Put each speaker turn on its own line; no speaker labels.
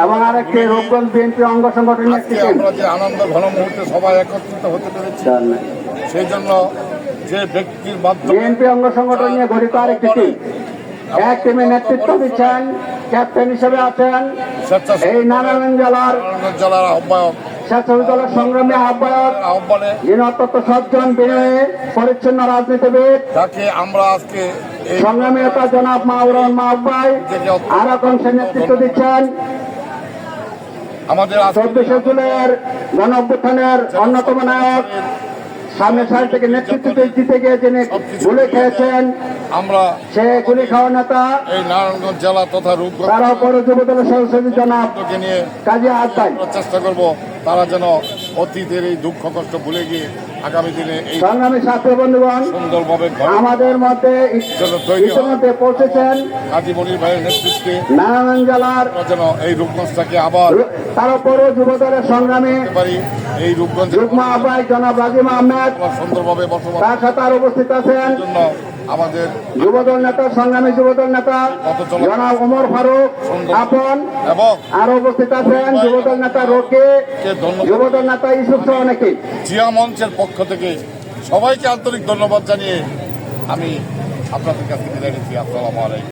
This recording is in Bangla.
এবং আরেকটি রূপগঞ্জ বিএনপি অঙ্গ সংগঠনের একটি
আমরা যে আনন্দ ঘন মুহূর্তে সবাই একত্রিত হতে পেরেছি সেই জন্য যে ব্যক্তির মাধ্যমে
বিএনপি অঙ্গ সংগঠন নিয়ে গঠিত আরেকটি টিম, এক টিমে নেতৃত্ব দিচ্ছেন, ক্যাপ্টেন হিসেবে আছেন এই নারায়ণগঞ্জ
জেলার আহ্বায়ক
স্বেচ্ছাসেবী দলের সংগ্রামী আহ্বায়ক
আহ্বানে
যিনি অত্যন্ত সজ্জন বিনয়ী পরিচ্ছন্ন রাজনীতিবিদ,
তাকে আমরা আজকে এই
সংগ্রামী নেতা জনাব মাহবুবুর মাহবাই আর এক অংশে নেতৃত্ব দিচ্ছেন।
আমাদের
24শে জুলাইয়ের গণ অভ্যুত্থানের অন্যতম নায়ক, সামনের সারি থেকে নেতৃত্ব দিতে গিয়ে যিনি গুলি খেয়েছেন,
আমরা
সে গুলি খাওয়া নেতা
এই নারায়ণগঞ্জ জেলা তথা রূপগঞ্জ
তারা পৌর যুব দলের সদস্য জনাব
নিয়ে
কাজী আহ্বাই
চেষ্টা করব তারা যেন অতীতের এই দুঃখ কষ্ট ভুলে গিয়ে আগামী দিনে এই
সংগ্রামী ছাত্র বন্ধুগণ
সুন্দরভাবে
আমাদের মধ্যে ইতিমধ্যে পৌঁছেছেন
কাজী মনির ভাইয়ের নেতৃত্বে
নারায়ণগঞ্জ জেলার
যেন এই রূপগঞ্জটাকে আবার
তারা পৌর যুব দলের সংগ্রামী
পারি এই রূপগঞ্জ
যুগ্ম আহ্বায়ক জনাব রাজিম আহমেদ,
সুন্দরভাবে বসবাস
তার সাথে আর উপস্থিত আছেন
জন্য আমাদের
যুবদল নেতা, সংগ্রামী যুবদল নেতা জনাব ওমর ফারুক আপন,
এবং
আরো উপস্থিত আছেন যুবদল নেতা রকি, যুবদল নেতা ইউসুফ সহ অনেকে।
জিয়া মঞ্চের পক্ষ থেকে সবাইকে আন্তরিক ধন্যবাদ জানিয়ে আমি আপনাদের কাছে বিদায় নিচ্ছি। আসসালামু আলাইকুম।